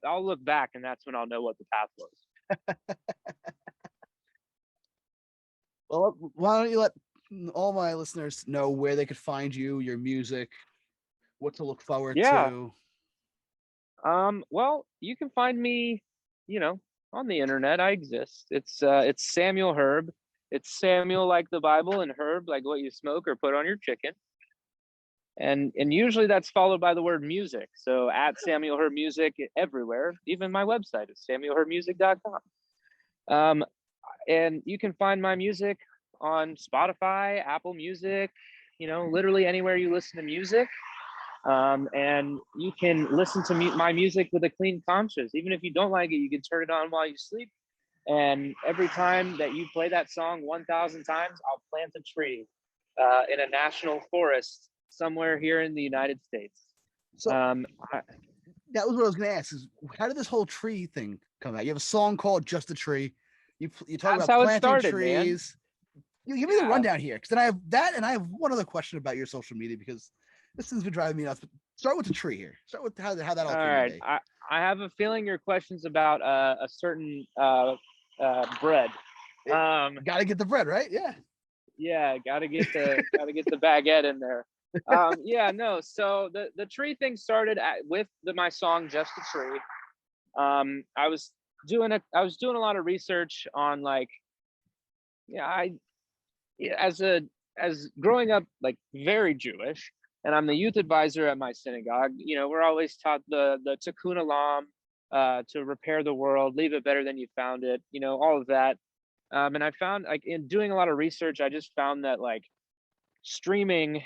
I'll look back, and that's when I'll know what the path was. Well, why don't you let all my listeners know where they could find you, your music, what to look forward to? Well, you can find me, on the internet. I exist. It's Samuel Herb. It's Samuel like the Bible, and Herb like what you smoke or put on your chicken. And usually that's followed by the word music. So at Samuel Herb Music everywhere. Even my website is samuelherbmusic.com. And you can find my music on Spotify, Apple Music, literally anywhere you listen to music. And you can listen to my music with a clean conscience. Even if you don't like it, you can turn it on while you sleep. And every time that you play that song 1,000 times, I'll plant a tree in a national forest somewhere here in the United States. So that was what I was going to ask: is how did this whole tree thing come out? You have a song called "Just a Tree." You talk about planting trees. Man. You give me the rundown here, because then I have that, and I have one other question about your social media, because this thing's been driving me nuts. But start with the tree here. Start with how that all came to be. I have a feeling your question's about a certain bread. Got to get the bread, right? Yeah. Yeah, gotta get the baguette in there. So the tree thing started with my song "Just a Tree." I was doing a lot of research on as growing up like very Jewish, and I'm the youth advisor at my synagogue. We're always taught the Tikkun Olam, to repair the world, leave it better than you found it. All of that. And I found, like, in doing a lot of research, I just found that like streaming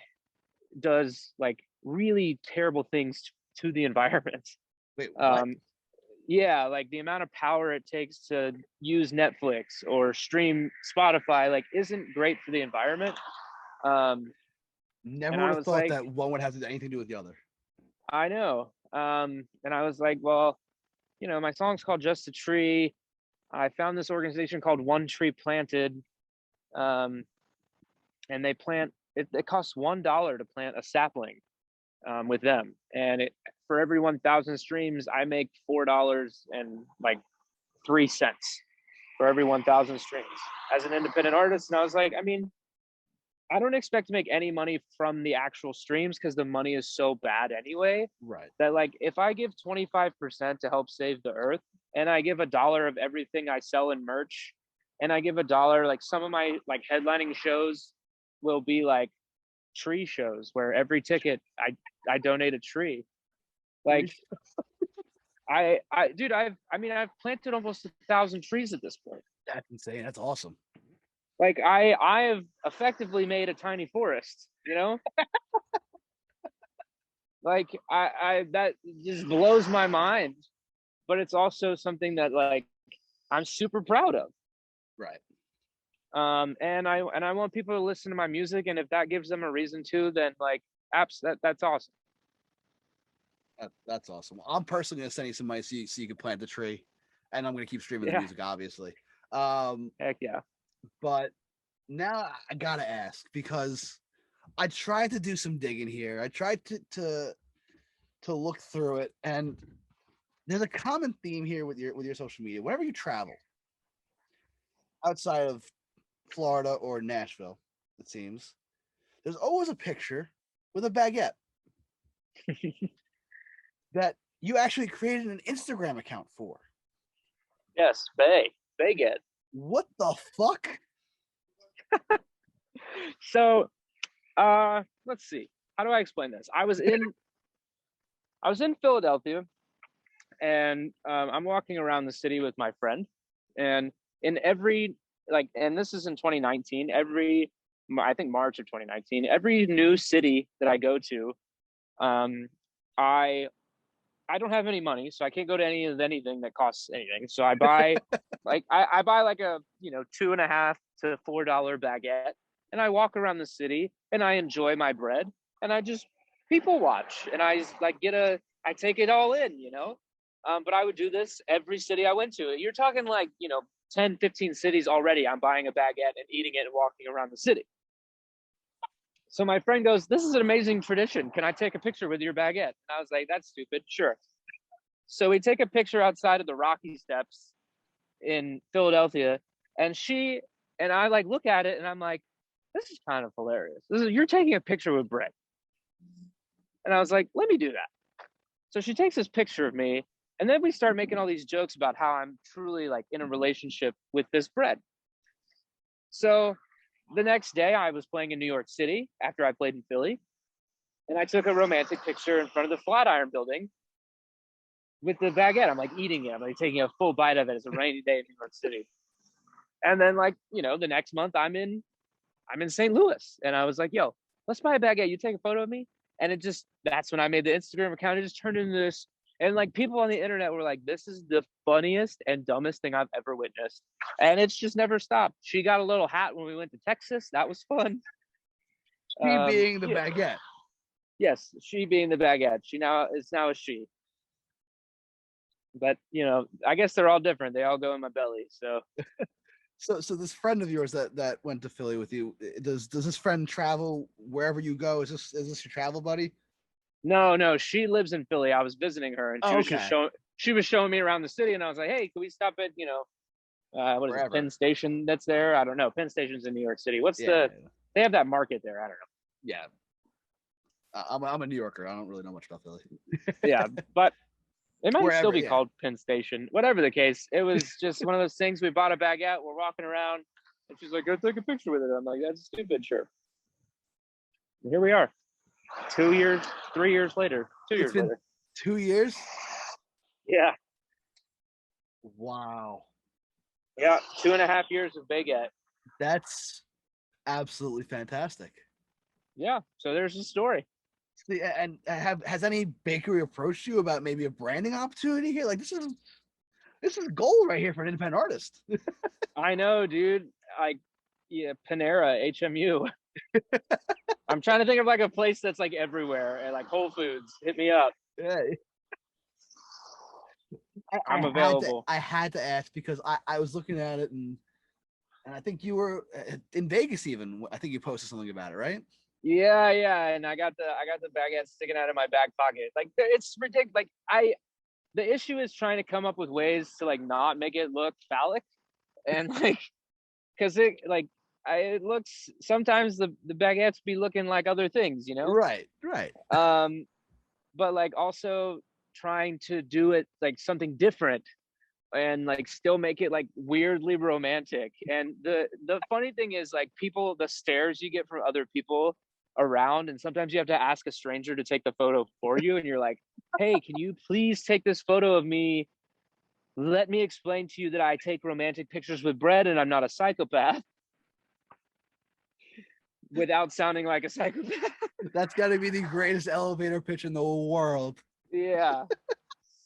does like really terrible things to the environment. Wait, what? Yeah, like the amount of power it takes to use Netflix or stream Spotify like isn't great for the environment. Never would have thought that one would have anything to do with the other. I know. And I was like, well, my song's called "Just a Tree." I found this organization called One Tree Planted, and they plant. It costs $1 to plant a sapling with them, and for every 1,000 streams, I make $4.03 for every 1,000 streams as an independent artist. And I was like, I mean, I don't expect to make any money from the actual streams because the money is so bad anyway. Right. That like if I give 25% to help save the earth, and I give $1 of everything I sell in merch, and I give $1, like some of my like headlining shows will be like tree shows where every ticket I donate a tree. Like dude, I've planted almost 1,000 trees at this point. That's insane. That's awesome. Like I've effectively made a tiny forest, you know? Like I that just blows my mind, but it's also something that like I'm super proud of. Right. And I want people to listen to my music, and if that gives them a reason to, then like that's awesome. That's awesome. I'm personally gonna send you some money so you can plant the tree, and I'm gonna keep streaming the Yeah. music, obviously. Heck yeah. But now I gotta ask, because I tried to do some digging here. I tried to look through it, and there's a common theme here with your social media. Whenever you travel outside of Florida or Nashville, it seems there's always a picture with a baguette that you actually created an Instagram account for. Yes, Baguette. What the fuck? So let's see. How do I explain this? I was in Philadelphia, and I'm walking around the city with my friend, and in every and this is in 2019, I think March of 2019, every new city that I go to, I don't have any money, so I can't go to anything that costs anything. So I buy I buy like a $2.50 to $4 baguette, and I walk around the city and I enjoy my bread, and I just people watch, and I just I take it all in, but I would do this every city I went to. You're talking 10, 15 cities already. I'm buying a baguette and eating it and walking around the city. So my friend goes, "This is an amazing tradition. Can I take a picture with your baguette?" And I was like, "That's stupid. Sure." So we take a picture outside of the Rocky Steps in Philadelphia, and she and I look at it, and I'm like, "This is kind of hilarious. You're taking a picture with bread." And I was like, "Let me do that." So she takes this picture of me, and then we start making all these jokes about how I'm truly in a relationship with this bread. So the next day I was playing in New York City after I played in Philly, and I took a romantic picture in front of the Flatiron Building with the baguette. I'm eating it. I'm taking a full bite of it. It's a rainy day in New York City. And then the next month I'm in St. Louis, and I was like, "Yo, let's buy a baguette. You take a photo of me?" And that's when I made the Instagram account. It just turned into this. And people on the internet were like, "This is the funniest and dumbest thing I've ever witnessed." And it's just never stopped. She got a little hat when we went to Texas. That was fun. She being the baguette. Yes, she being the baguette. It's now a she. But I guess they're all different. They all go in my belly. So So this friend of yours that went to Philly with you, does this friend travel wherever you go? Is this your travel buddy? No, she lives in Philly. I was visiting her, and she was showing me around the city, and I was like, "Hey, can we stop at what is it, Penn Station that's there? I don't know. Penn Station's in New York City. They have that market there. I don't know." Yeah. I'm a New Yorker. I don't really know much about Philly. Yeah, but it might still be yeah. called Penn Station. Whatever the case, it was just one of those things. We bought a baguette. We're walking around, and she's like, "Go take a picture with it." I'm like, "That's stupid." Sure. And here we are. 2 years, 3 years later. 2 years later. 2 years? Yeah. Wow. Yeah, 2.5 years of baguette. That's absolutely fantastic. Yeah, so there's the story. See, and has any bakery approached you about maybe a branding opportunity here? This is gold right here for an independent artist. I know, dude. Panera, HMU. I'm trying to think of a place that's everywhere, and Whole Foods. Hit me up. Yeah. I'm available. I had to ask because I was looking at it, and I think you were in Vegas even. I think you posted something about it, right? Yeah, and I got the baguette sticking out of my back pocket. It's ridiculous. The issue is trying to come up with ways to not make it look phallic, and because it it looks sometimes the baguettes be looking like other things, you know. Right. But like also trying to do it like something different and like still make it like weirdly romantic. And the funny thing is like people, the stares you get from other people around, and sometimes you have to ask a stranger to take the photo for you, and you're like, hey, can you please take this photo of me? Let me explain to you that I take romantic pictures with bread and I'm not a psychopath, without sounding like a psychopath. That's got to be the greatest elevator pitch in the world. Yeah.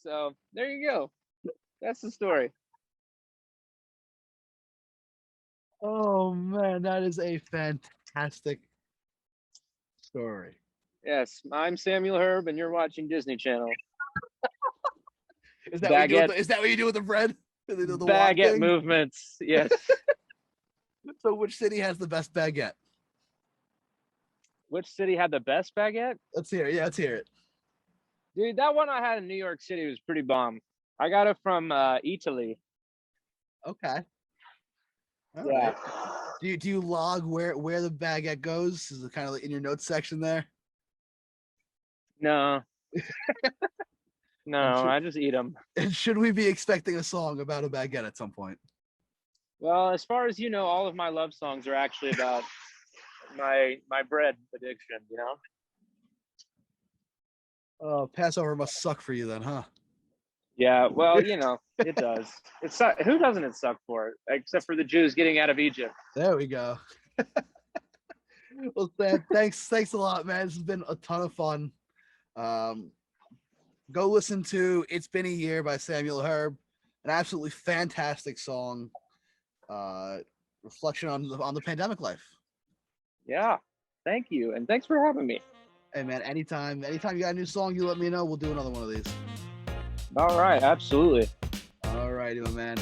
So there you go. That's the story. Oh man, that is a fantastic story. Yes, I'm Samuel Herb, and you're watching Disney Channel. Is that what you do with Baguette. the, is that what you do with the bread? Do they do the walk Baguette thing? movements. Yes. So which city has the best baguette? Which city had the best baguette? Let's hear it. Yeah, let's hear it. Dude, that one I had in New York City was pretty bomb. I got it from Italy. Okay. All Yeah. right. Do you log where the baguette goes? Is it kind of like in your notes section there? No. No, I'm sure- I just eat them. And should we be expecting a song about a baguette at some point? Well, as far as you know, all of my love songs are actually about my bread addiction, you know? Oh, Passover must suck for you then, huh? Yeah, well, you know, it does. Who doesn't it suck for? Except for the Jews getting out of Egypt. There we go. Well, Sam, thanks a lot, man. This has been a ton of fun. Go listen to "It's Been a Year" by Samuel Herb, an absolutely fantastic song. Reflection on the pandemic life. Yeah, thank you, and thanks for having me. Hey, man, anytime you got a new song, you let me know. We'll do another one of these. All right, absolutely. All righty, my man.